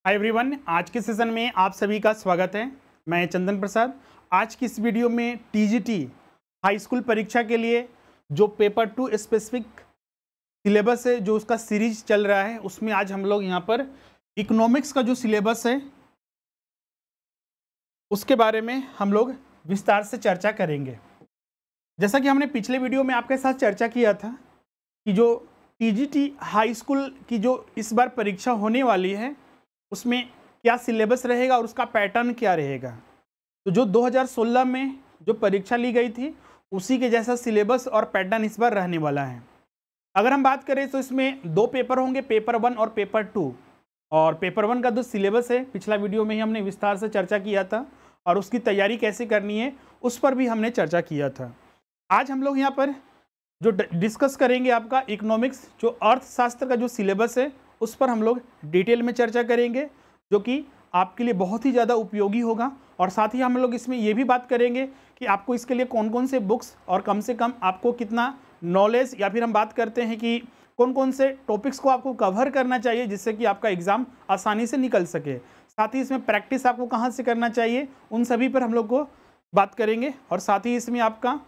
Hi everyone, आज के session में आप सभी का स्वागत है। मैं चंदन प्रसाद। आज की इस वीडियो में टीजीटी हाई स्कूल परीक्षा के लिए जो पेपर 2 स्पेसिफिक सिलेबस है, जो उसका सीरीज चल रहा है, उसमें आज हम लोग यहाँ पर इकोनॉमिक्स का जो सिलेबस है उसके बारे में हम लोग विस्तार से चर्चा करेंगे। जैसा कि हमने पिछले वीडियो में आपके साथ चर्चा किया था कि जो टीजीटी हाई स्कूल की जो इस बार परीक्षा होने वाली है उसमें क्या सिलेबस रहेगा और उसका पैटर्न क्या रहेगा। तो जो 2016 में जो परीक्षा ली गई थी उसी के जैसा सिलेबस और पैटर्न इस बार रहने वाला है। अगर हम बात करें तो इसमें दो पेपर होंगे, पेपर 1 और पेपर 2। और पेपर 1 का जो सिलेबस है पिछला वीडियो में ही हमने विस्तार से चर्चा किया था और उसकी तैयारी कैसे करनी है उस पर भी हमने चर्चा किया था। आज हम लोग यहाँ पर जो डिस्कस करेंगे आपका इकोनॉमिक्स, जो अर्थशास्त्र का जो सिलेबस है उस पर हम लोग डिटेल में चर्चा करेंगे, जो कि आपके लिए बहुत ही ज़्यादा उपयोगी होगा। और साथ ही हम लोग इसमें ये भी बात करेंगे कि आपको इसके लिए कौन कौन से बुक्स और कम से कम आपको कितना नॉलेज, या फिर हम बात करते हैं कि कौन कौन से टॉपिक्स को आपको कवर करना चाहिए जिससे कि आपका एग्ज़ाम आसानी से निकल सके। साथ ही इसमें प्रैक्टिस आपको कहाँ से करना चाहिए, उन सभी पर हम लोग को बात करेंगे। और साथ ही इसमें आपका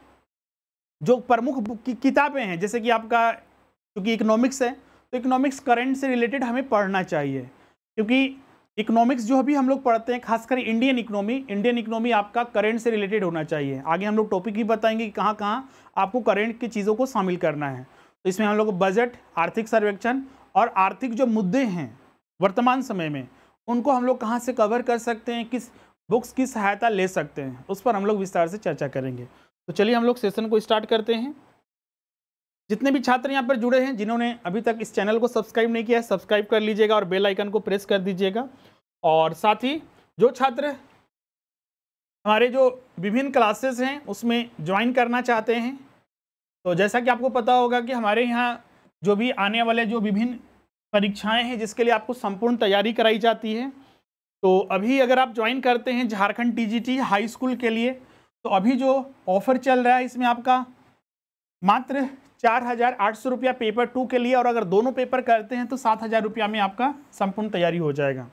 जो प्रमुख किताबें हैं, जैसे कि आपका क्योंकि इकोनॉमिक्स है तो इकोनॉमिक्स करंट से रिलेटेड हमें पढ़ना चाहिए, क्योंकि इकोनॉमिक्स जो अभी हम लोग पढ़ते हैं खासकर इंडियन इकोनॉमी आपका करंट से रिलेटेड होना चाहिए। आगे हम लोग टॉपिक ही बताएंगे कि कहाँ कहाँ आपको करंट की चीज़ों को शामिल करना है। तो इसमें हम लोग बजट, आर्थिक सर्वेक्षण और आर्थिक जो मुद्दे हैं वर्तमान समय में उनको हम लोग कहाँ से कवर कर सकते हैं, किस बुक्स की सहायता ले सकते हैं, उस पर हम लोग विस्तार से चर्चा करेंगे। तो चलिए हम लोग सेशन को स्टार्ट करते हैं। जितने भी छात्र यहाँ पर जुड़े हैं, जिन्होंने अभी तक इस चैनल को सब्सक्राइब नहीं किया है, सब्सक्राइब कर लीजिएगा और बेल आइकन को प्रेस कर दीजिएगा। और साथ ही जो छात्र हमारे जो विभिन्न क्लासेस हैं उसमें ज्वाइन करना चाहते हैं, तो जैसा कि आपको पता होगा कि हमारे यहाँ जो भी आने वाले जो विभिन्न परीक्षाएँ हैं जिसके लिए आपको संपूर्ण तैयारी कराई जाती है, तो अभी अगर आप ज्वाइन करते हैं झारखंड टीजीटी हाई स्कूल के लिए, तो अभी जो ऑफर चल रहा है इसमें आपका मात्र 4,800 रुपया पेपर 2 के लिए, और अगर दोनों पेपर करते हैं तो 7,000 रुपया में आपका संपूर्ण तैयारी हो जाएगा।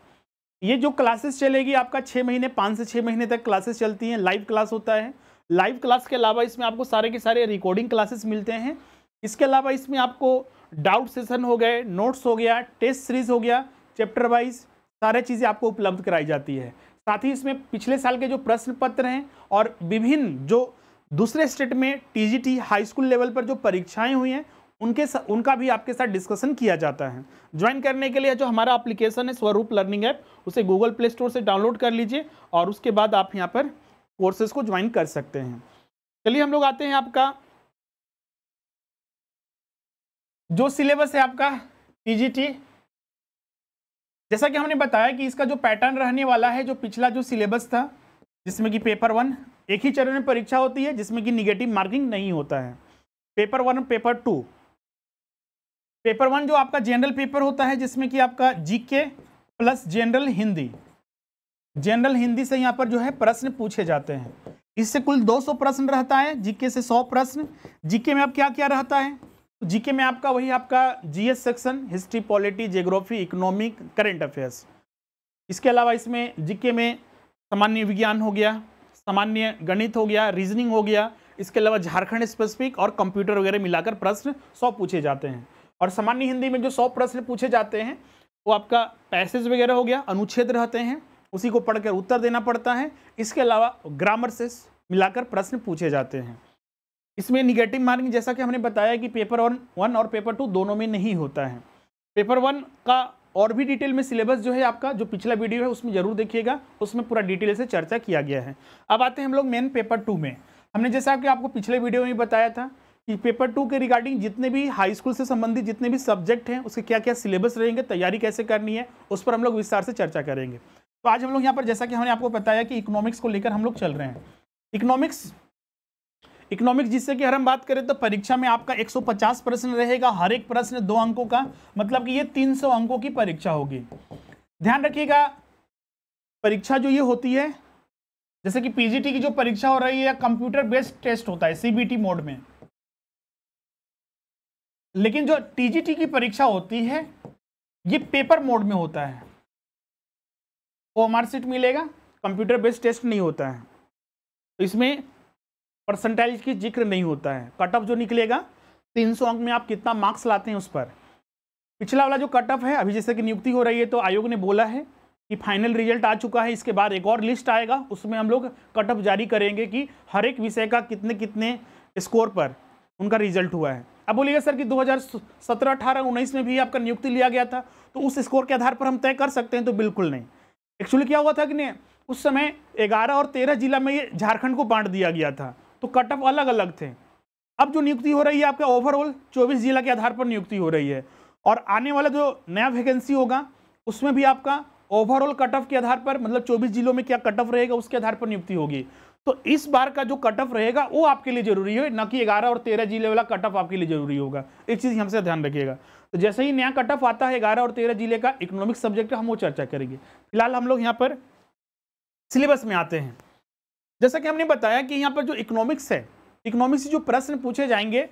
ये जो क्लासेस चलेगी आपका 6 महीने, 5 से 6 महीने तक क्लासेस चलती हैं। लाइव क्लास होता है। लाइव क्लास के अलावा इसमें आपको सारे के सारे रिकॉर्डिंग क्लासेस मिलते हैं। इसके अलावा इसमें आपको डाउट सेशन हो गए, नोट्स हो गया, टेस्ट सीरीज हो गया, चैप्टर वाइज सारे चीज़ें आपको उपलब्ध कराई जाती है। साथ ही इसमें पिछले साल के जो प्रश्न पत्र हैं और विभिन्न जो दूसरे स्टेट में टीजीटी हाई स्कूल लेवल पर जो परीक्षाएं हुई हैं उनका भी आपके साथ डिस्कशन किया जाता है। ज्वाइन करने के लिए जो हमारा एप्लीकेशन है स्वरूप लर्निंग ऐप, उसे गूगल प्ले स्टोर से डाउनलोड कर लीजिए और उसके बाद आप यहाँ पर कोर्सेज को ज्वाइन कर सकते हैं। चलिए हम लोग आते हैं आपका जो सिलेबस है आपका टीजीटी। जैसा कि हमने बताया कि इसका जो पैटर्न रहने वाला है, जो पिछला जो सिलेबस था जिसमें कि पेपर 1 एक ही चरण में परीक्षा होती है जिसमें कि निगेटिव मार्किंग नहीं होता है। पेपर 1 और पेपर 2। पेपर 1 जो आपका जनरल पेपर होता है जिसमें कि आपका जीके प्लस जनरल हिंदी से यहाँ पर जो है प्रश्न पूछे जाते हैं। इससे कुल 200 प्रश्न रहता है, जीके से 100 प्रश्न। जीके में अब क्या क्या रहता है, तो जीके में आपका वही आपका GS section, history, polity, geography, economic, current affairs. इसके अलावा इसमें जीके में सामान्य विज्ञान हो गया, सामान्य गणित हो गया, रीजनिंग हो गया। इसके अलावा झारखंड स्पेसिफिक और कंप्यूटर वगैरह मिलाकर प्रश्न 100 पूछे जाते हैं। और सामान्य हिंदी में जो 100 प्रश्न पूछे जाते हैं वो आपका पैसेज वगैरह हो गया, अनुच्छेद रहते हैं, उसी को पढ़कर उत्तर देना पड़ता है। इसके अलावा ग्रामर से मिलाकर प्रश्न पूछे जाते हैं। इसमें निगेटिव मार्किंग जैसा कि हमने बताया कि पेपर 1 और पेपर 2 दोनों में नहीं होता है। पेपर 1 का और भी डिटेल में सिलेबस जो है आपका जो पिछला वीडियो है उसमें जरूर देखिएगा, उसमें पूरा डिटेल से चर्चा किया गया है। अब आते हैं हम लोग मेन पेपर 2 में। हमने जैसा कि आपको पिछले वीडियो में बताया था कि पेपर 2 के रिगार्डिंग जितने भी हाई स्कूल से संबंधित जितने भी सब्जेक्ट हैं उसके क्या क्या सिलेबस रहेंगे, तैयारी कैसे करनी है, उस पर हम लोग विस्तार से चर्चा करेंगे। तो आज हम लोग यहाँ पर जैसा कि हमने आपको बताया कि इकोनॉमिक्स को लेकर हम लोग चल रहे हैं। इकोनॉमिक्स जिससे कि अगर हम बात करें तो परीक्षा में आपका 150 प्रश्न रहेगा, हर एक प्रश्न 2 अंकों का, मतलब कि ये 300 अंकों की परीक्षा होगी। ध्यान रखिएगा, परीक्षा जो ये होती है जैसे कि पीजीटी की जो परीक्षा हो रही है कंप्यूटर बेस्ड टेस्ट होता है सीबीटी मोड में, लेकिन जो टीजीटी की परीक्षा होती है ये पेपर मोड में होता है। OMR शीट मिलेगा, कंप्यूटर बेस्ड टेस्ट नहीं होता है, तो इसमें परसेंटाइज की जिक्र नहीं होता है। कट ऑफ जो निकलेगा 300 अंक में आप कितना मार्क्स लाते हैं उस पर। पिछला वाला जो कट ऑफ है, अभी जैसे कि नियुक्ति हो रही है तो आयोग ने बोला है कि फाइनल रिजल्ट आ चुका है, इसके बाद एक और लिस्ट आएगा, उसमें हम लोग कट ऑफ जारी करेंगे कि हर एक विषय का कितने कितने स्कोर पर उनका रिजल्ट हुआ है। अब बोलिएगा सर कि 2017, 18, 19 में भी आपका नियुक्ति लिया गया था, तो उस स्कोर के आधार पर हम तय कर सकते हैं? तो बिल्कुल नहीं। एक्चुअली क्या हुआ था कि नहीं, उस समय 11 और 13 जिला में ये झारखंड को बांट दिया गया था, तो कट ऑफ अलग अलग थे। अब जो नियुक्ति हो रही है आपका ओवरऑल 24 जिला के आधार पर नियुक्ति हो रही है, और आने वाला जो नया वैकेंसी होगा उसमें भी आपका ओवरऑल कट ऑफ के आधार पर, मतलब 24 जिलों में क्या कट ऑफ रहेगा उसके आधार पर नियुक्ति होगी। तो इस बार का जो कट ऑफ रहेगा वो आपके लिए जरूरी है, न कि 11 और 13 जिले वाला कट ऑफ आपके लिए जरूरी होगा। एक चीज हमसे ध्यान रखिएगा। तो जैसे ही नया कट ऑफ आता है 11 और 13 जिले का इकोनॉमिक्स सब्जेक्ट का, हम वो चर्चा करेंगे। फिलहाल हम लोग यहाँ पर सिलेबस में आते हैं। जैसा कि हमने बताया कि यहाँ पर जो इकोनॉमिक्स है, इकोनॉमिक्स से जो प्रश्न पूछे जाएंगे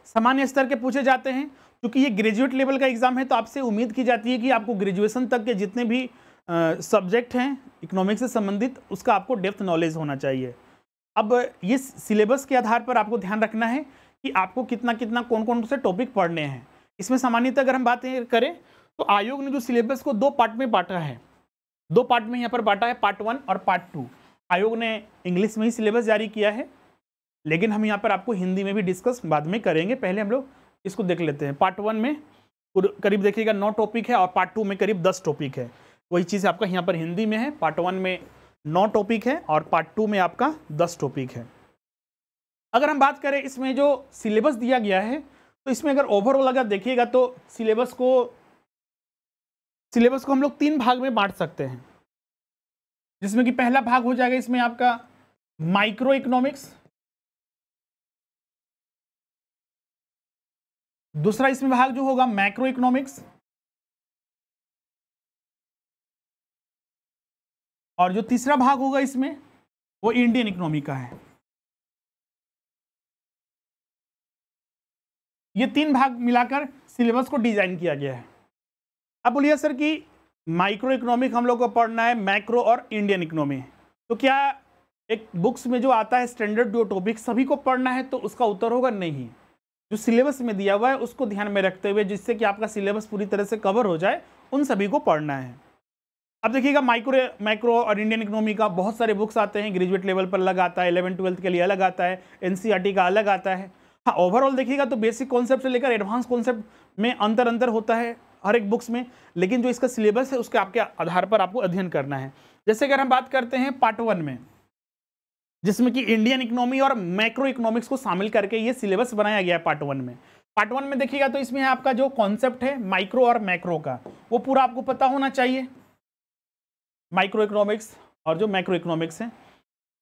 सामान्य स्तर के पूछे जाते हैं। क्योंकि ये ग्रेजुएट लेवल का एग्जाम है, तो आपसे उम्मीद की जाती है कि आपको ग्रेजुएशन तक के जितने भी सब्जेक्ट हैं इकोनॉमिक्स से संबंधित, उसका आपको डेप्थ नॉलेज होना चाहिए। अब ये सिलेबस के आधार पर आपको ध्यान रखना है कि आपको कितना कितना कौन कौन से टॉपिक पढ़ने हैं। इसमें सामान्यतः अगर हम बातें करें तो आयोग ने जो सिलेबस को 2 पार्ट में बांटा है, 2 पार्ट में यहाँ पर बांटा है, पार्ट 1 और पार्ट 2। आयोग ने इंग्लिश में ही सिलेबस जारी किया है, लेकिन हम यहाँ पर आपको हिंदी में भी डिस्कस बाद में करेंगे। पहले हम लोग इसको देख लेते हैं। पार्ट 1 में करीब देखिएगा 9 टॉपिक है और पार्ट 2 में करीब 10 टॉपिक है। वही चीज़ आपका यहाँ पर हिंदी में है, पार्ट 1 में 9 टॉपिक है और पार्ट 2 में आपका 10 टॉपिक है। अगर हम बात करें इसमें जो सिलेबस दिया गया है, तो इसमें अगर ओवरऑल अगर देखिएगा तो सिलेबस को हम लोग 3 भाग में बांट सकते हैं, जिसमें कि पहला भाग हो जाएगा इसमें आपका माइक्रो इकोनॉमिक्स, दूसरा इसमें भाग जो होगा मैक्रो इकोनॉमिक्स, और जो तीसरा भाग होगा इसमें वो इंडियन इकोनॉमी का है। ये 3 भाग मिलाकर सिलेबस को डिजाइन किया गया है। अब बोलिए सर कि माइक्रो इकोनॉमिक हम लोग को पढ़ना है, मैक्रो और इंडियन इकोनॉमी, तो क्या एक बुक्स में जो आता है स्टैंडर्ड जो टॉपिक सभी को पढ़ना है? तो उसका उत्तर होगा नहीं। जो सिलेबस में दिया हुआ है उसको ध्यान में रखते हुए, जिससे कि आपका सिलेबस पूरी तरह से कवर हो जाए, उन सभी को पढ़ना है। अब देखिएगा मैक्रो और इंडियन इकोनॉमी का बहुत सारे बुक्स आते हैं, ग्रेजुएट लेवल पर अलग आता है, 11th 12th के लिए अलग आता है, NCERT का अलग आता है। हाँ, ओवरऑल देखिएगा तो बेसिक कॉन्सेप्ट से लेकर एडवांस कॉन्सेप्ट में अंतर होता है हर एक बुक्स में, लेकिन जो इसका सिलेबस है उसके आपके आधार पर आपको अध्ययन करना है। जैसे अगर हम बात करते हैं पार्ट 1 में, जिसमें कि इंडियन इकोनॉमी और मैक्रो इकोनॉमिक्स को शामिल करके ये सिलेबस बनाया गया है पार्ट 1 में। पार्ट 1 में देखिएगा तो इसमें आपका जो कॉन्सेप्ट है माइक्रो और मैक्रो का, वो पूरा आपको पता होना चाहिए, माइक्रो इकोनॉमिक्स और जो मैक्रो इकोनॉमिक्स है।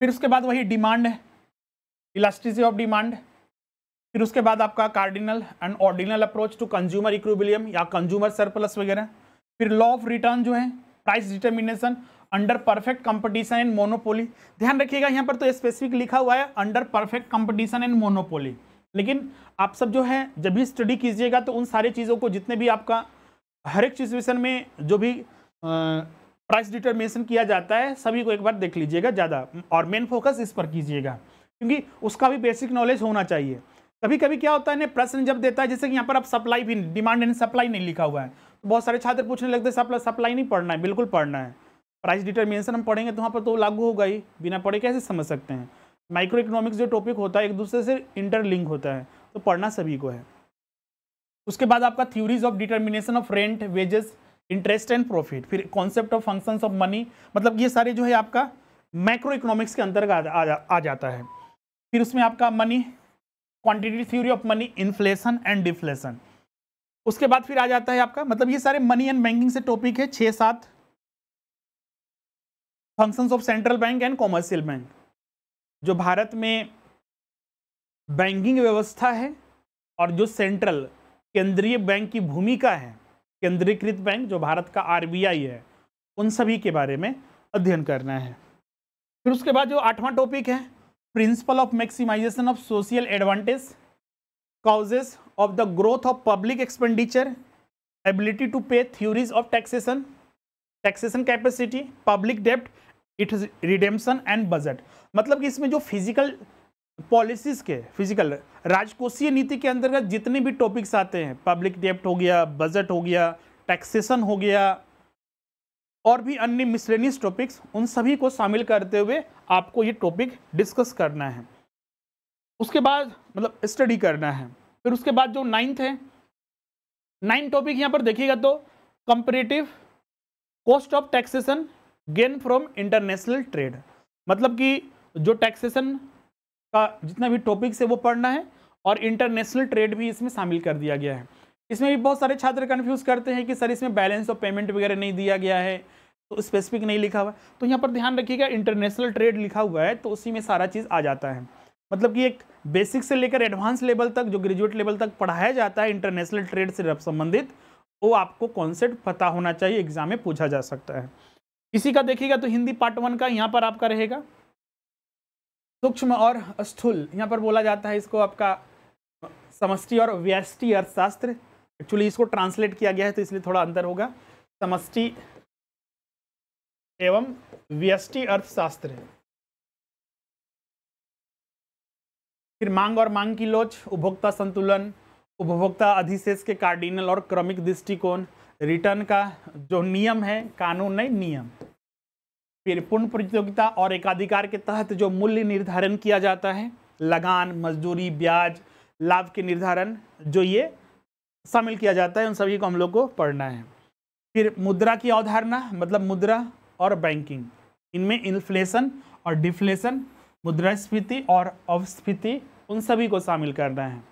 फिर उसके बाद वही डिमांड है, इलास्टिसिटी ऑफ डिमांड। फिर उसके बाद आपका cardinal and ordinal approach to consumer equilibrium या कंज्यूमर सरप्लस वगैरह। फिर लॉ ऑफ रिटर्न जो है, price determination under perfect competition and monopoly. ध्यान रखिएगा यहाँ पर तो स्पेसिफिक लिखा हुआ है under perfect competition and monopoly, लेकिन आप सब जो है जब भी स्टडी कीजिएगा तो उन सारी चीज़ों को, जितने भी आपका हर एक सिचुएशन में जो भी प्राइस डिटर्मिनेशन किया जाता है, सभी को एक बार देख लीजिएगा ज़्यादा, और मेन फोकस इस पर कीजिएगा, क्योंकि उसका भी बेसिक नॉलेज होना चाहिए। कभी कभी क्या होता है, प्रश्न जब देता है, जैसे कि यहाँ पर आप सप्लाई भी, डिमांड एंड सप्लाई नहीं लिखा हुआ है, तो बहुत सारे छात्र पूछने लगते हैं सप्लाई नहीं पढ़ना है। बिल्कुल पढ़ना है। प्राइस डिटर्मिनेशन हम पढ़ेंगे तो वहाँ पर तो लागू होगा ही, बिना पढ़े कैसे समझ सकते हैं। माइक्रो इकोनॉमिक्स जो टॉपिक होता है एक दूसरे से इंटरलिंक होता है, तो पढ़ना सभी को है। उसके बाद आपका theories of determination of rent, wages, interest and profit. फिर concept of functions of money, मतलब ये सारे जो है आपका मैक्रो इकोनॉमिक्स के अंतर्गत आ जाता है। फिर उसमें आपका money, quantity theory of money, inflation and deflation. उसके बाद फिर आ जाता है आपका, मतलब ये सारे मनी एंड बैंकिंग से टॉपिक है 6-7। Functions of central bank and commercial bank, जो भारत में बैंकिंग व्यवस्था है और जो सेंट्रल केंद्रीय बैंक की भूमिका है, केंद्रीकृत बैंक जो भारत का RBI है, उन सभी के बारे में अध्ययन करना है। फिर उसके बाद जो 8वां टॉपिक है, principle of maximization of social advantage, causes of the growth of public expenditure, ability to pay, theories of taxation. Taxation capacity, public डेब्ट, इट रिडेम्पशन एंड बजट। मतलब कि इसमें जो फिजिकल पॉलिसीज के फिजिकल राजकोषीय नीति के अंतर्गत जितने भी टॉपिक्स आते हैं, पब्लिक डेब्ट हो गया, बजट हो गया, टैक्सेशन हो गया और भी अन्य मिसलेनियस टॉपिक्स, उन सभी को शामिल करते हुए आपको ये टॉपिक डिस्कस करना है, उसके बाद मतलब स्टडी करना है। फिर उसके बाद जो 9th है, 9 टॉपिक यहाँ पर देखिएगा तो comparative cost of taxation gain from international trade. मतलब कि जो टैक्सेशन का जितना भी टॉपिक्स है वो पढ़ना है और इंटरनेशनल ट्रेड भी इसमें शामिल कर दिया गया है। इसमें भी बहुत सारे छात्र कंफ्यूज करते हैं कि सर इसमें बैलेंस ऑफ पेमेंट वगैरह नहीं दिया गया है, तो स्पेसिफिक नहीं लिखा हुआ है। तो यहाँ पर ध्यान रखिएगा, इंटरनेशनल ट्रेड लिखा हुआ है तो उसी में सारा चीज़ आ जाता है। मतलब कि एक बेसिक से लेकर एडवांस लेवल तक, जो ग्रेजुएट लेवल तक पढ़ाया जाता है इंटरनेशनल ट्रेड से संबंधित, वो आपको कॉन्सेप्ट पता होना चाहिए, एग्जाम में पूछा जा सकता है। इसी का देखिएगा तो हिंदी पार्ट 1 का यहाँ पर आपका रहेगा सूक्ष्म और स्थूल। यहाँ पर बोला जाता है इसको आपका समष्टि और व्यष्टि अर्थशास्त्र। एक्चुअली इसको ट्रांसलेट किया गया है तो इसलिए थोड़ा अंतर होगा, समष्टि एवं व्यष्टि अर्थशास्त्र। फिर मांग और मांग की लोच, उपभोक्ता संतुलन, उपभोक्ता अधिशेष के कार्डिनल और क्रमिक दृष्टिकोण, रिटर्न का जो नियम है, कानून नहीं नियम। फिर पूर्ण प्रतियोगिता और एकाधिकार के तहत जो मूल्य निर्धारण किया जाता है, लगान, मजदूरी, ब्याज, लाभ के निर्धारण, जो ये शामिल किया जाता है, उन सभी को हम लोग को पढ़ना है। फिर मुद्रा की अवधारणा, मतलब मुद्रा और बैंकिंग, इनमें इन्फ्लेशन और डिफ्लेशन, मुद्रास्फीति और अपस्फीति, उन सभी को शामिल करना है।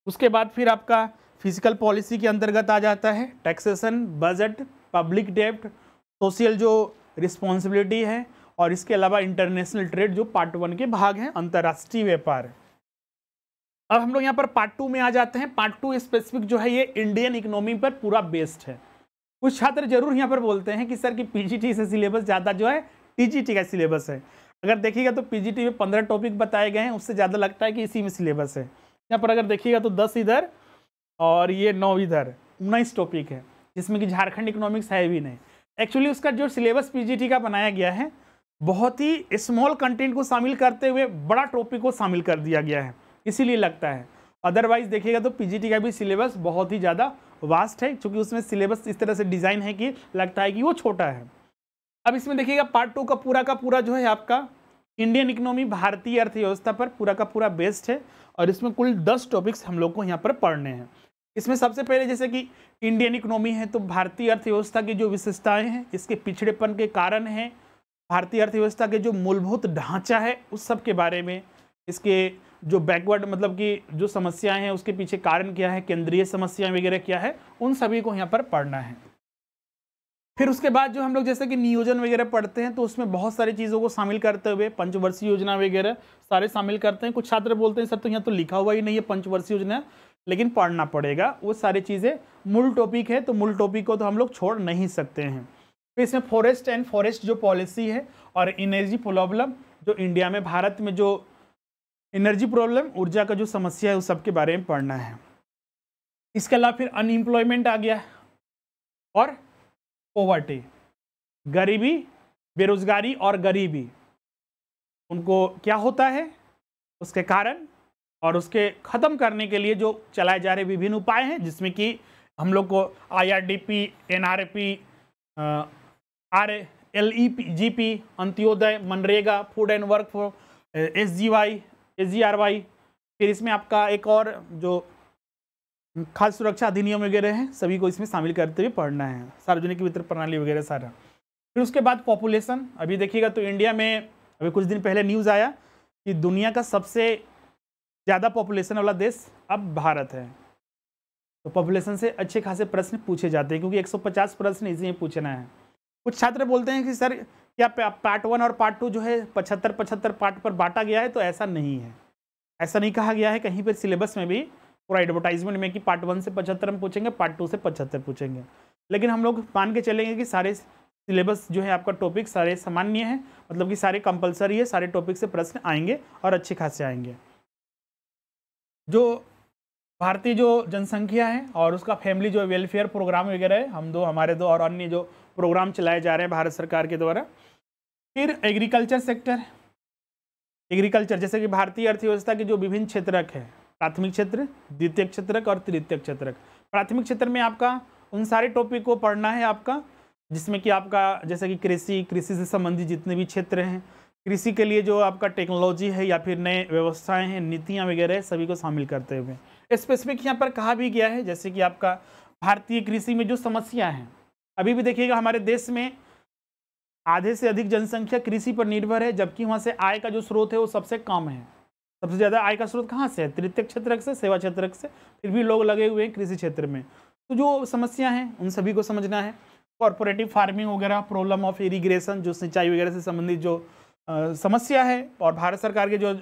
उसके बाद फिर आपका फिजिकल पॉलिसी के अंतर्गत आ जाता है टैक्सेशन, बजट, पब्लिक डेब्ट, सोशल जो रिस्पॉन्सिबिलिटी है, और इसके अलावा इंटरनेशनल ट्रेड जो पार्ट 1 के भाग हैं, अंतर्राष्ट्रीय व्यापार। अब हम लोग यहाँ पर पार्ट 2 में आ जाते हैं। पार्ट 2 स्पेसिफिक जो है ये इंडियन इकोनॉमी पर पूरा बेस्ड है। कुछ छात्र जरूर यहाँ पर बोलते हैं कि सर कि पीजीटी से सिलेबस ज़्यादा जो है टीजीटी का सिलेबस है। अगर देखिएगा तो पीजीटी में 15 टॉपिक बताए गए हैं, उससे ज़्यादा लगता है कि इसी में सिलेबस है। यहाँ पर अगर देखिएगा तो 10 इधर और ये 9 इधर, 19 टॉपिक है, जिसमें कि झारखंड इकोनॉमिक्स है भी नहीं। एक्चुअली उसका जो सिलेबस पीजीटी का बनाया गया है, बहुत ही स्मॉल कंटेंट को शामिल करते हुए बड़ा टॉपिक को शामिल कर दिया गया है, इसीलिए लगता है। अदरवाइज देखिएगा तो पीजीटी का भी सिलेबस बहुत ही ज़्यादा वास्ट है, क्योंकि उसमें सिलेबस इस तरह से डिज़ाइन है कि लगता है कि वो छोटा है। अब इसमें देखिएगा पार्ट 2 का पूरा जो है आपका इंडियन इकोनॉमी, भारतीय अर्थव्यवस्था पर पूरा का पूरा बेस्ड है, और इसमें कुल 10 टॉपिक्स हम लोग को यहाँ पर पढ़ने हैं। इसमें सबसे पहले जैसे कि इंडियन इकोनॉमी है तो भारतीय अर्थव्यवस्था की जो विशेषताएं हैं, इसके पिछड़ेपन के कारण हैं, भारतीय अर्थव्यवस्था के जो मूलभूत ढांचा है उस सब के बारे में, इसके जो बैकवर्ड मतलब कि जो समस्याएं हैं उसके पीछे कारण क्या है, केंद्रीय समस्याएं वगैरह क्या है, उन सभी को यहाँ पर पढ़ना है। फिर उसके बाद जो हम लोग जैसे कि नियोजन वगैरह पढ़ते हैं तो उसमें बहुत सारी चीज़ों को शामिल करते हुए पंचवर्षीय योजना वगैरह सारे शामिल करते हैं। कुछ छात्र बोलते हैं सर तो यहाँ तो लिखा हुआ ही नहीं है पंचवर्षीय योजना, लेकिन पढ़ना पड़ेगा, वो सारी चीज़ें मूल टॉपिक है, तो मूल टॉपिक को तो हम लोग छोड़ नहीं सकते हैं। फिर इसमें फॉरेस्ट एंड फॉरेस्ट जो पॉलिसी है और एनर्जी प्रॉब्लम, जो इंडिया में भारत में जो एनर्जी प्रॉब्लम, ऊर्जा का जो समस्या है उस सब के बारे में पढ़ना है। इसके अलावा फिर अनएम्प्लॉयमेंट आ गया और पॉवर्टी, गरीबी, बेरोजगारी और गरीबी, उनको क्या होता है, उसके कारण और उसके ख़त्म करने के लिए जो चलाए जा रहे विभिन्न उपाय हैं, जिसमें कि हम लोग को IRDP, NRP, RLEGP, Antyodaya, MNREGA, food and work for, SGY, SGRY, फिर इसमें आपका एक और जो खाद्य सुरक्षा अधिनियम वगैरह हैं, सभी को इसमें शामिल करते हुए पढ़ना है, सार्वजनिक वितरण प्रणाली वगैरह सारा। फिर उसके बाद पॉपुलेशन, अभी देखिएगा तो इंडिया में अभी कुछ दिन पहले न्यूज़ आया कि दुनिया का सबसे ज़्यादा पॉपुलेशन वाला देश अब भारत है। तो पॉपुलेशन से अच्छे खासे प्रश्न पूछे जाते हैं, क्योंकि 150 प्रश्न इसी में पूछना है। कुछ छात्र बोलते हैं कि सर क्या पार्ट 1 और पार्ट 2 जो है 75 पार्ट पर बांटा गया है, तो ऐसा नहीं है, ऐसा नहीं कहा गया है कहीं पर सिलेबस में भी, पूरा एडवर्टाइजमेंट में कि पार्ट 1 से 75 में पूछेंगे, पार्ट 2 से 75 पूछेंगे। लेकिन हम लोग मान के चलेंगे कि सारे सिलेबस जो है आपका टॉपिक सारे सामान्य हैं, मतलब कि सारे कंपलसरी है, सारे टॉपिक से प्रश्न आएंगे और अच्छे खासे आएंगे। जो भारतीय जो जनसंख्या है और उसका फैमिली जो वेलफेयर प्रोग्राम वगैरह है, हमारे दो और अन्य जो प्रोग्राम चलाए जा रहे हैं भारत सरकार के द्वारा। फिर एग्रीकल्चर सेक्टर, एग्रीकल्चर जैसे कि भारतीय अर्थव्यवस्था के जो विभिन्न क्षेत्रक है, प्राथमिक क्षेत्र, द्वितीयक क्षेत्रक और तृतीयक क्षेत्रक। प्राथमिक क्षेत्र में आपका उन सारे टॉपिक को पढ़ना है आपका, जिसमें कि आपका जैसे कि कृषि, कृषि से संबंधित जितने भी क्षेत्र हैं, कृषि के लिए जो आपका टेक्नोलॉजी है या फिर नए व्यवस्थाएं हैं, नीतियां वगैरह सभी को शामिल करते हुए स्पेसिफिक यहाँ पर कहा भी गया है। जैसे कि आपका भारतीय कृषि में जो समस्या है, अभी भी देखिएगा हमारे देश में आधे से अधिक जनसंख्या कृषि पर निर्भर है, जबकि वहाँ से आय का जो स्रोत है वो सबसे कम है। सबसे ज़्यादा आय का स्रोत कहाँ से है? तृतीयक क्षेत्रक से, सेवा क्षेत्रक से। फिर भी लोग लगे हुए हैं कृषि क्षेत्र में। तो जो समस्या हैं उन सभी को समझना है। कॉर्पोरेटिव फार्मिंग वगैरह, प्रॉब्लम ऑफ इरिगेशन, जो सिंचाई वगैरह से संबंधित जो समस्या है, और भारत सरकार के जो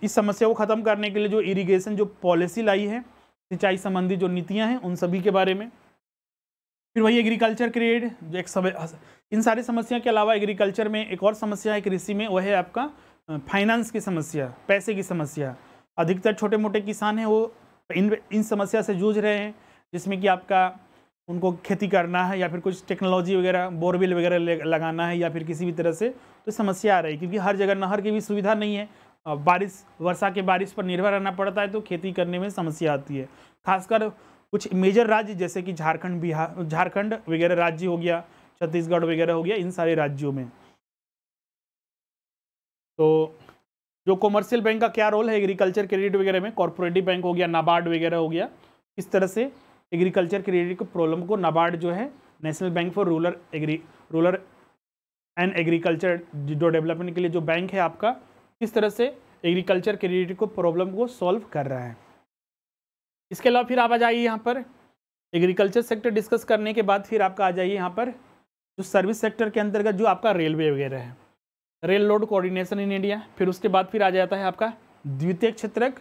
इस समस्या को ख़त्म करने के लिए जो इरिगेशन जो पॉलिसी लाई है, सिंचाई संबंधी जो नीतियाँ हैं उन सभी के बारे में। फिर वही एग्रीकल्चर क्रेडिट, जो एक इन सारी समस्या के अलावा एग्रीकल्चर में एक और समस्या है कृषि में, वह है आपका फाइनेंस की समस्या, पैसे की समस्या। अधिकतर छोटे मोटे किसान हैं वो इन समस्या से जूझ रहे हैं, जिसमें कि आपका उनको खेती करना है या फिर कुछ टेक्नोलॉजी वगैरह, बोरवेल वगैरह लगाना है या फिर किसी भी तरह से, तो समस्या आ रही है। क्योंकि हर जगह नहर की भी सुविधा नहीं है, बारिश, वर्षा के बारिश पर निर्भर रहना पड़ता है, तो खेती करने में समस्या आती है। खासकर कुछ मेजर राज्य जैसे कि झारखंड, बिहार, झारखंड वगैरह राज्य हो गया, छत्तीसगढ़ वगैरह हो गया, इन सारे राज्यों में। तो जो कॉमर्शियल बैंक का क्या रोल है एग्रीकल्चर क्रेडिट वगैरह में, कॉर्पोरेटिव बैंक हो गया, नाबार्ड वगैरह हो गया, इस तरह से एग्रीकल्चर क्रेडिट को प्रॉब्लम को नाबार्ड जो है, national bank for rural and agriculture जो डेवलपमेंट के लिए जो बैंक है आपका, किस तरह से एग्रीकल्चर क्रेडिट को प्रॉब्लम को सॉल्व कर रहा है। इसके अलावा फिर आप आ जाइए यहाँ पर एग्रीकल्चर सेक्टर डिस्कस करने के बाद फिर आपका आ जाइए यहाँ पर जो सर्विस सेक्टर के अंतर्गत जो आपका रेलवे वगैरह है, rail road coordination in India. फिर उसके बाद फिर आ जाता है आपका द्वितीयक क्षेत्रक,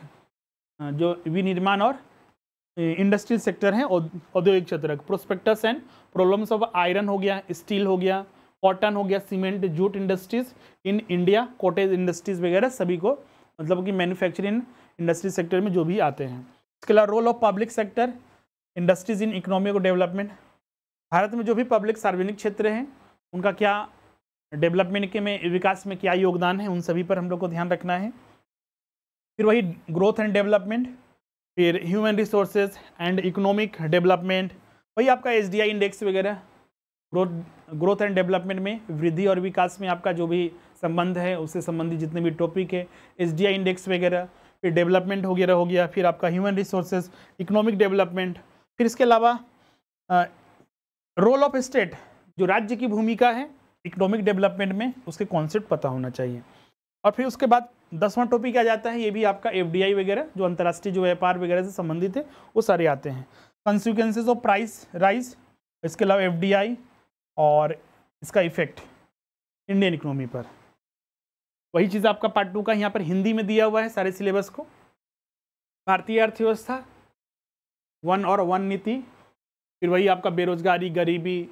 जो विनिर्माण और इंडस्ट्रियल सेक्टर है, औद्योगिक क्षेत्रक, prospectus and problems of iron हो गया, स्टील हो गया, कॉटन हो गया, cement, jute industries in India, cottage industries वगैरह सभी को, मतलब कि मैन्युफैक्चरिंग इंडस्ट्री सेक्टर में जो भी आते हैं। इसके अलावा role of public sector industries in economic development, Bharat में जो भी पब्लिक सार्वजनिक क्षेत्र हैं उनका क्या डेवलपमेंट के में, विकास में क्या योगदान है, उन सभी पर हम लोग को ध्यान रखना है। फिर वही ग्रोथ एंड डेवलपमेंट, फिर human resources and economic development, वही आपका SDI इंडेक्स वगैरह, ग्रोथ एंड डेवलपमेंट में, वृद्धि और विकास में आपका जो भी संबंध है उससे संबंधित जितने भी टॉपिक है, SDI इंडेक्स वगैरह, फिर डेवलपमेंट वगैरह हो गया, फिर आपका ह्यूमन रिसोर्सेज, इकोनॉमिक डेवलपमेंट। फिर इसके अलावा रोल ऑफ स्टेट, जो राज्य की भूमिका है इकोनॉमिक डेवलपमेंट में, उसके कॉन्सेप्ट पता होना चाहिए। और फिर उसके बाद 10वां टॉपिक आ जाता है, ये भी आपका FDI वगैरह, जो अंतर्राष्ट्रीय जो व्यापार वगैरह से संबंधित है वो सारे आते हैं। कंसिक्वेंसेज ऑफ प्राइस राइज, इसके अलावा FDI और इसका इफेक्ट इंडियन इकोनॉमी पर। वही चीज़ आपका पार्ट 2 का यहाँ पर हिंदी में दिया हुआ है सारे सिलेबस को। भारतीय अर्थव्यवस्था 1 और 1 नीति, फिर वही आपका बेरोजगारी, गरीबी,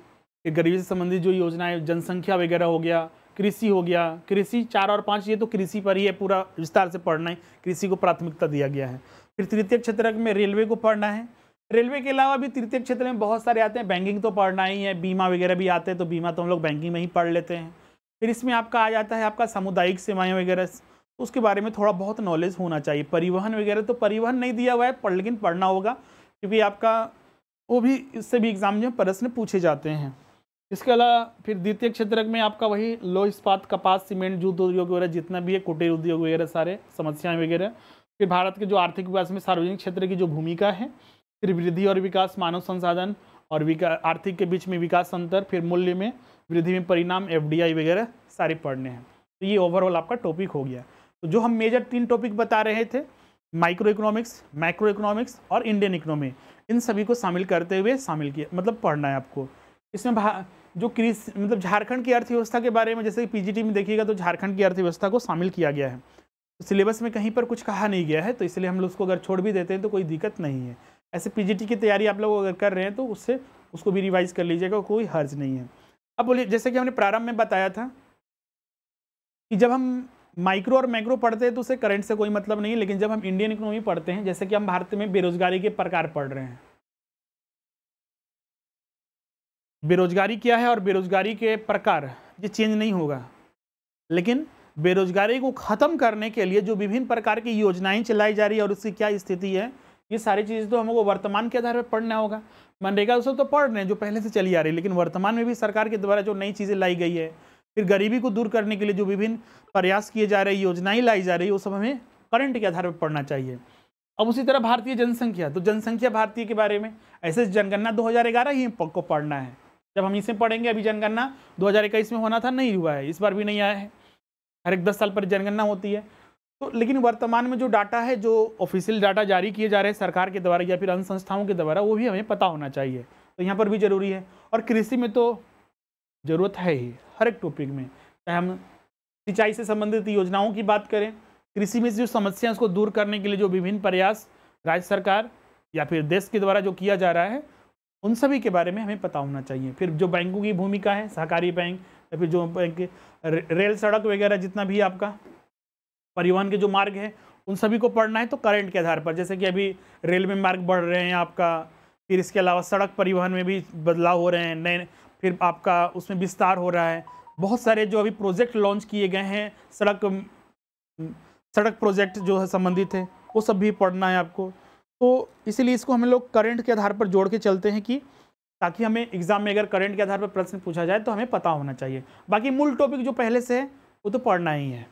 फिर गरीबी से संबंधित जो योजनाएं, जनसंख्या वगैरह हो गया, कृषि हो गया, कृषि 4 और 5 ये तो कृषि पर ही है, पूरा विस्तार से पढ़ना है, कृषि को प्राथमिकता दिया गया है। फिर तृतीयक क्षेत्र में रेलवे को पढ़ना है। रेलवे के अलावा भी तृतीयक क्षेत्र में बहुत सारे आते हैं, बैंकिंग तो पढ़ना ही है, बीमा वगैरह भी आते हैं, तो बीमा तो हम लोग बैंकिंग में ही पढ़ लेते हैं। फिर इसमें आपका आ जाता है आपका सामुदायिक सेवाएं वगैरह, उसके बारे में थोड़ा बहुत नॉलेज होना चाहिए। परिवहन वगैरह तो परिवहन नहीं दिया हुआ है, लेकिन पढ़ना होगा, क्योंकि आपका वो भी, इससे भी एग्जाम में प्रश्न पूछे जाते हैं। इसके अलावा फिर द्वितीय क्षेत्र में आपका वही लौह इस्पात, कपास, सीमेंट, जूट उद्योग वगैरह जितना भी है, कुटीर उद्योग वगैरह सारे समस्याएं वगैरह। फिर भारत के जो आर्थिक विकास में सार्वजनिक क्षेत्र की जो भूमिका है, फिर वृद्धि और विकास, मानव संसाधन और आर्थिक के बीच में विकास अंतर, फिर मूल्य में वृद्धि में परिणाम, FDI वगैरह सारे पढ़ने हैं। तो ये ओवरऑल आपका टॉपिक हो गया। तो जो हम मेजर 3 टॉपिक बता रहे थे, माइक्रो इकोनॉमिक्स, मैक्रो इकोनॉमिक्स और इंडियन इकोनॉमी, इन सभी को शामिल करते हुए शामिल किया, मतलब पढ़ना है आपको। इसमें जो कृषि, मतलब झारखंड की अर्थव्यवस्था के बारे में, जैसे PGT में देखिएगा तो झारखंड की अर्थव्यवस्था को शामिल किया गया है। तो सिलेबस में कहीं पर कुछ कहा नहीं गया है, तो इसलिए हम लोग उसको अगर छोड़ भी देते हैं तो कोई दिक्कत नहीं है। ऐसे PGT की तैयारी आप लोग अगर कर रहे हैं तो उसको भी रिवाइज कर लीजिएगा, कोई हर्ज नहीं है। अब बोलिए, जैसे कि हमने प्रारंभ में बताया था कि जब हम माइक्रो और मैक्रो पढ़ते हैं तो उससे करंट से कोई मतलब नहीं है, लेकिन जब हम इंडियन इकोनॉमी पढ़ते हैं, जैसे कि हम भारत में बेरोजगारी के प्रकार पढ़ रहे हैं, बेरोजगारी क्या है और बेरोजगारी के प्रकार ये चेंज नहीं होगा, लेकिन बेरोजगारी को ख़त्म करने के लिए जो विभिन्न प्रकार की योजनाएं चलाई जा रही है और उसकी क्या स्थिति है, ये सारी चीज़ें तो हमको वर्तमान के आधार पर पढ़ना होगा। मनरेगा सब तो पढ़ रहे हैं जो पहले से चली आ रही है, लेकिन वर्तमान में भी सरकार के द्वारा जो नई चीज़ें लाई गई है, फिर गरीबी को दूर करने के लिए जो विभिन्न प्रयास किए जा रहे हैं, योजनाएं लाई जा रही है, वो सब हमें करंट के आधार पर पढ़ना चाहिए। अब उसी तरह भारतीय जनसंख्या, तो जनसंख्या भारतीय के बारे में ऐसे जनगणना 2011 ही को पढ़ना है। जब हम इसे पढ़ेंगे, अभी जनगणना 2021 में होना था, नहीं हुआ है, इस बार भी नहीं आया है, हर एक 10 साल पर जनगणना होती है। तो लेकिन वर्तमान में जो डाटा है, जो ऑफिशियल डाटा जारी किए जा रहे हैं सरकार के द्वारा या फिर अन्य संस्थाओं के द्वारा, वो भी हमें पता होना चाहिए, तो यहाँ पर भी जरूरी है। और कृषि में तो जरूरत है ही, हर एक टॉपिक में, चाहे हम सिंचाई से संबंधित योजनाओं की बात करें, कृषि में जो समस्या उसको दूर करने के लिए जो विभिन्न प्रयास राज्य सरकार या फिर देश के द्वारा जो किया जा रहा है, उन सभी के बारे में हमें पता होना चाहिए। फिर जो बैंकों की भूमिका है, सहकारी बैंक या फिर जो बैंक, रेल, सड़क वगैरह, जितना भी आपका परिवहन के जो मार्ग है, उन सभी को पढ़ना है। तो करंट के आधार पर, जैसे कि अभी रेलवे मार्ग बढ़ रहे हैं आपका, फिर इसके अलावा सड़क परिवहन में भी बदलाव हो रहे हैं, नए, फिर आपका उसमें विस्तार हो रहा है, बहुत सारे जो अभी प्रोजेक्ट लॉन्च किए गए हैं, सड़क प्रोजेक्ट जो है संबंधित है, वो सब भी पढ़ना है आपको। तो इसीलिए इसको हम लोग करंट के आधार पर जोड़ के चलते हैं, कि ताकि हमें एग्जाम में अगर करंट के आधार पर प्रश्न पूछा जाए तो हमें पता होना चाहिए। बाकी मूल टॉपिक जो पहले से है वो तो पढ़ना ही है।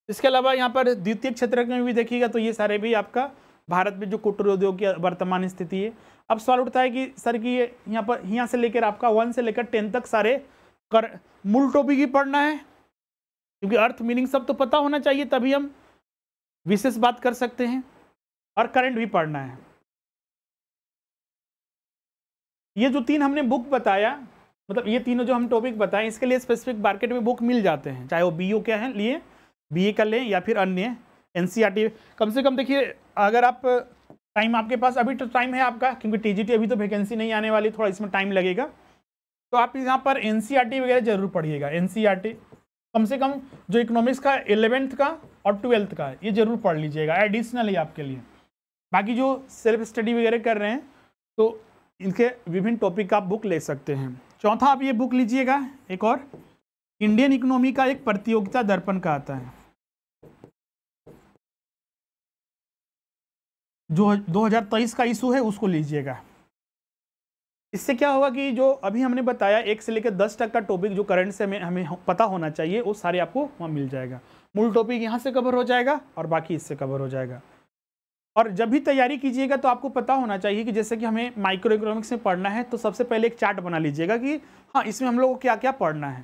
इसके अलावा यहाँ पर द्वितीय क्षेत्र में भी देखिएगा तो ये सारे भी आपका भारत में जो कुटीर उद्योग की वर्तमान स्थिति है। अब सवाल उठता है कि सर कि ये यहाँ से लेकर आपका 1 से लेकर 10 तक सारे मूल टॉपिक ही पढ़ना है, क्योंकि अर्थ मीनिंग सब तो पता होना चाहिए, तभी हम विशेष बात कर सकते हैं, और करंट भी पढ़ना है। ये जो 3 हमने बुक बताया, मतलब ये तीनों जो हम टॉपिक बताए, इसके लिए स्पेसिफिक मार्केट में बुक मिल जाते हैं, चाहे वो बीओ के हैं लिए, बीए का लें या फिर अन्य एनसीईआरटी। कम से कम देखिए, अगर आप टाइम आपके पास अभी तो टाइम है आपका, क्योंकि टीजीटी अभी तो वैकेंसी नहीं आने वाली, थोड़ा इसमें टाइम लगेगा, तो आप यहाँ पर एनसीईआरटी वगैरह जरूर पढ़िएगा। एनसीईआरटी कम से कम जो इकोनॉमिक्स का 11th का और 12th का, ये जरूर पढ़ लीजिएगा, एडिशनल है आपके लिए। बाकी जो सेल्फ स्टडी वगैरह कर रहे हैं तो इनके विभिन्न टॉपिक का आप बुक ले सकते हैं। चौथा आप ये बुक लीजिएगा, एक और इंडियन इकोनॉमी का एक प्रतियोगिता दर्पण का आता है, जो 2023 का इशू है, उसको लीजिएगा। इससे क्या होगा कि जो अभी हमने बताया 1 से लेकर 10 तक का टॉपिक जो करंट से हमें पता होना चाहिए, वो सारे आपको वहाँ मिल जाएगा। मूल टॉपिक यहाँ से कवर हो जाएगा और बाकी इससे कवर हो जाएगा। और जब भी तैयारी कीजिएगा तो आपको पता होना चाहिए कि जैसे कि हमें माइक्रो इकोनॉमिक्स में पढ़ना है, तो सबसे पहले एक चार्ट बना लीजिएगा कि हाँ, इसमें हम लोग को क्या क्या पढ़ना है।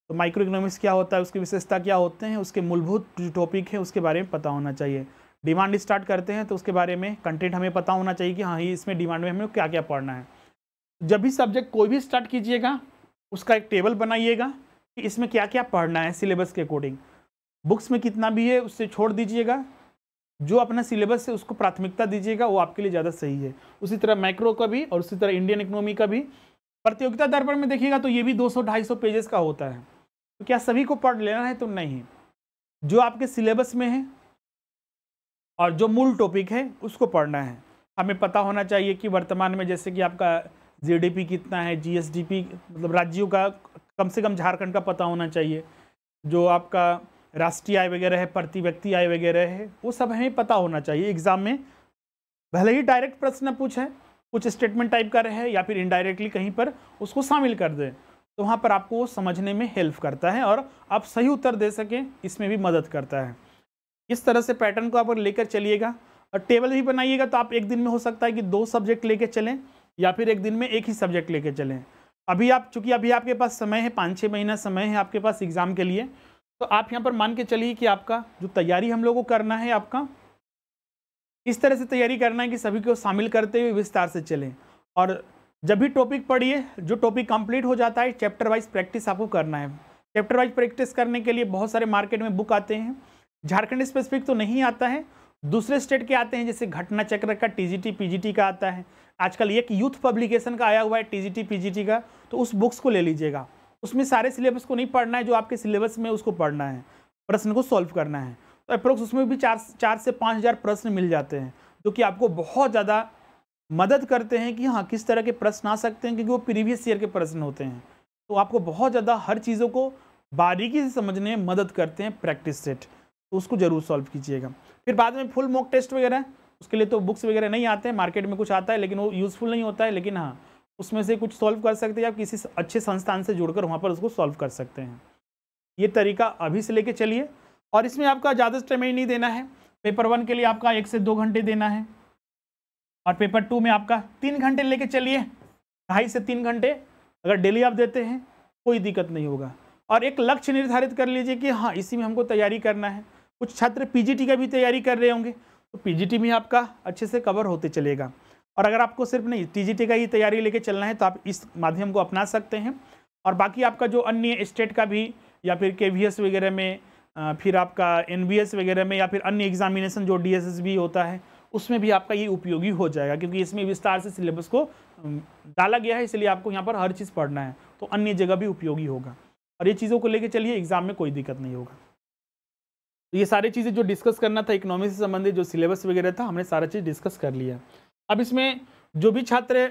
तो माइक्रो इकोनॉमिक्स क्या होता है, उसकी विशेषता क्या होते हैं, उसके मूलभूत जो टॉपिक है उसके बारे में पता होना चाहिए। डिमांड स्टार्ट करते हैं तो उसके बारे में कंटेंट हमें पता होना चाहिए कि हाँ, ये इसमें डिमांड में हमें क्या क्या पढ़ना है। जब भी सब्जेक्ट कोई भी स्टार्ट कीजिएगा, उसका एक टेबल बनाइएगा कि इसमें क्या क्या पढ़ना है सिलेबस के अकॉर्डिंग। बुक्स में कितना भी है उससे छोड़ दीजिएगा, जो अपना सिलेबस है उसको प्राथमिकता दीजिएगा, वो आपके लिए ज़्यादा सही है। उसी तरह मैक्रो का भी और उसी तरह इंडियन इकोनॉमी का भी। प्रतियोगिता दर्पण में देखिएगा तो ये भी 200-250 पेजेस का होता है। तो क्या सभी को पढ़ लेना है? तो नहीं, जो आपके सिलेबस में है और जो मूल टॉपिक है उसको पढ़ना है। हमें पता होना चाहिए कि वर्तमान में जैसे कि आपका जीडीपी कितना है, जीएसडीपी मतलब राज्यों का, कम से कम झारखंड का पता होना चाहिए, जो आपका राष्ट्रीय आय वगैरह है, प्रति व्यक्ति आय वगैरह है, वो सब हमें पता होना चाहिए। एग्जाम में भले ही डायरेक्ट प्रश्न पूछे, कुछ स्टेटमेंट टाइप का रहे या फिर इनडायरेक्टली कहीं पर उसको शामिल कर दें, तो वहाँ पर आपको वो समझने में हेल्प करता है और आप सही उत्तर दे सकें, इसमें भी मदद करता है। इस तरह से पैटर्न को आप लेकर चलिएगा और टेबल भी बनाइएगा। तो आप एक दिन में हो सकता है कि 2 सब्जेक्ट लेके चलें या फिर एक दिन में एक ही सब्जेक्ट लेके चलें। अभी आप चूंकि अभी आपके पास समय है, 5-6 महीना समय है आपके पास एग्जाम के लिए, तो आप यहाँ पर मान के चलिए कि आपका जो तैयारी हम लोगों को करना है, आपका इस तरह से तैयारी करना है कि सभी को शामिल करते हुए विस्तार से चलें। और जब भी टॉपिक पढ़िए, जो टॉपिक कंप्लीट हो जाता है, चैप्टर वाइज प्रैक्टिस आपको करना है। चैप्टर वाइज प्रैक्टिस करने के लिए बहुत सारे मार्केट में बुक आते हैं। झारखंड स्पेसिफिक तो नहीं आता है, दूसरे स्टेट के आते हैं, जैसे घटना चक्र का टीजीटी पीजीटी का आता है। आजकल एक यूथ पब्लिकेशन का आया हुआ है टीजीटी पीजीटी का, तो उस बुक्स को ले लीजिएगा। उसमें सारे सिलेबस को नहीं पढ़ना है, जो आपके सिलेबस में उसको पढ़ना है, प्रश्न को सॉल्व करना है। तो अप्रोक्स उसमें भी 4 से 5 हज़ार प्रश्न मिल जाते हैं, जो कि आपको बहुत ज़्यादा मदद करते हैं कि हाँ किस तरह के प्रश्न आ सकते हैं, क्योंकि वो प्रीवियस ईयर के प्रश्न होते हैं। तो आपको बहुत ज़्यादा हर चीज़ों को बारीकी से समझने में मदद करते हैं प्रैक्टिस सेट, तो उसको जरूर सॉल्व कीजिएगा। फिर बाद में फुल मॉक टेस्ट वगैरह, उसके लिए तो बुक्स वगैरह नहीं आते हैं, मार्केट में कुछ आता है लेकिन वो यूज़फुल नहीं होता है, लेकिन हाँ उसमें से कुछ सॉल्व कर सकते हैं, आप किसी अच्छे संस्थान से जुड़कर वहाँ पर उसको सॉल्व कर सकते हैं। ये तरीका अभी से लेके चलिए, और इसमें आपका ज़्यादा समय नहीं देना है। पेपर 1 के लिए आपका 1 से 2 घंटे देना है, और पेपर 2 में आपका 3 घंटे लेके चलिए, 2.5 से 3 घंटे अगर डेली आप देते हैं कोई दिक्कत नहीं होगा। और एक लक्ष्य निर्धारित कर लीजिए कि हाँ इसी में हमको तैयारी करना है। कुछ छात्र पीजीटी का भी तैयारी कर रहे होंगे, तो पीजीटी में आपका अच्छे से कवर होते चलेगा। और अगर आपको सिर्फ नहीं टीजीटी का ही तैयारी लेके चलना है तो आप इस माध्यम को अपना सकते हैं। और बाकी आपका जो अन्य स्टेट का भी, या फिर केवीएस वगैरह में, फिर आपका एनबीएस वगैरह में, या फिर अन्य एग्जामिनेशन जो डीएसएसबी होता है उसमें भी आपका ये उपयोगी हो जाएगा, क्योंकि इसमें विस्तार से सिलेबस को डाला गया है, इसलिए आपको यहाँ पर हर चीज़ पढ़ना है, तो अन्य जगह भी उपयोगी होगा। और ये चीज़ों को लेके चलिए, एग्जाम में कोई दिक्कत नहीं होगा। तो ये सारी चीज़ें जो डिस्कस करना था इकोनॉमिक्स से संबंधित, जो सिलेबस वगैरह था, हमने सारा चीज़ डिस्कस कर लिया। अब इसमें जो भी छात्र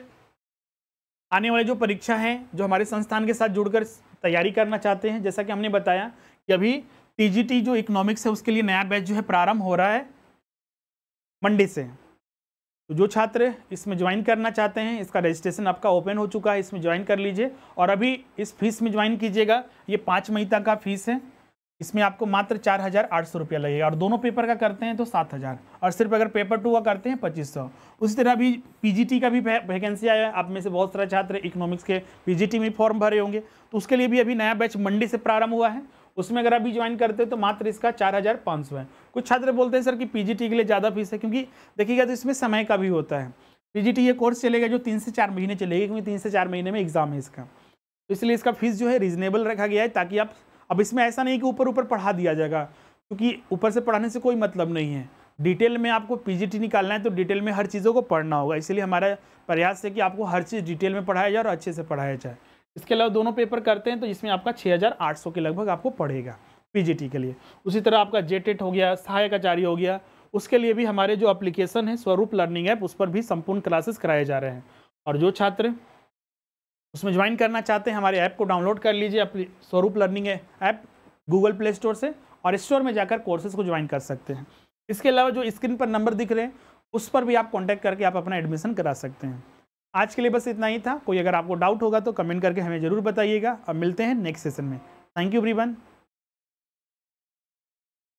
आने वाले जो परीक्षा हैं, जो हमारे संस्थान के साथ जुड़कर तैयारी करना चाहते हैं, जैसा कि हमने बताया कि अभी टीजीटी जो इकोनॉमिक्स है उसके लिए नया बैच जो है प्रारंभ हो रहा है मंडे से। तो जो छात्र इसमें ज्वाइन करना चाहते हैं, इसका रजिस्ट्रेशन आपका ओपन हो चुका है, इसमें ज्वाइन कर लीजिए। और अभी इस फीस में ज्वाइन कीजिएगा, ये 5 मई तक का फीस है। इसमें आपको मात्र 4,800 रुपया लगेगा, और दोनों पेपर का करते हैं तो 7,000, और सिर्फ अगर पेपर 2 का करते हैं 2,500। उसी तरह भी पीजीटी का भी वैकेंसी आया है। आप में से बहुत सारे छात्र इकोनॉमिक्स के पीजीटी में फॉर्म भरे होंगे, तो उसके लिए भी अभी नया बैच मंडे से प्रारंभ हुआ है। उसमें अगर अभी ज्वाइन करते हैं तो मात्र इसका 4,500 है। कुछ छात्र बोलते हैं सर कि पीजीटी के लिए ज़्यादा फीस है, क्योंकि देखिएगा तो इसमें समय का भी होता है। पीजीटी ये कोर्स चलेगा जो 3 से 4 महीने चलेगा, क्योंकि 3 से 4 महीने में एग्जाम है इसका, तो इसलिए इसका फीस जो है रीजनेबल रखा गया है, ताकि आप, अब इसमें ऐसा नहीं कि ऊपर ऊपर पढ़ा दिया जाएगा, क्योंकि ऊपर से पढ़ाने से कोई मतलब नहीं है। डिटेल में आपको पीजीटी निकालना है तो डिटेल में हर चीज़ों को पढ़ना होगा, इसलिए हमारा प्रयास है कि आपको हर चीज़ डिटेल में पढ़ाया जाए और अच्छे से पढ़ाया जाए। इसके अलावा दोनों पेपर करते हैं तो इसमें आपका 6,800 के लगभग आपको पड़ेगा पीजीटी के लिए। उसी तरह आपका जेटेट हो गया, सहायक आचार्य हो गया, उसके लिए भी हमारे जो एप्लीकेशन है स्वरूप लर्निंग ऐप, उस पर भी संपूर्ण क्लासेस कराए जा रहे हैं। और जो छात्र उसमें ज्वाइन करना चाहते हैं, हमारे ऐप को डाउनलोड कर लीजिए, स्वरूप learning app Google play store से, और स्टोर में जाकर कोर्सेज को ज्वाइन कर सकते हैं। इसके अलावा जो स्क्रीन पर नंबर दिख रहे हैं उस पर भी आप कॉन्टैक्ट करके आप अपना एडमिशन करा सकते हैं। आज के लिए बस इतना ही था। कोई अगर आपको डाउट होगा तो कमेंट करके हमें ज़रूर बताइएगा। अब मिलते हैं नेक्स्ट सेशन में। Thank you everyone.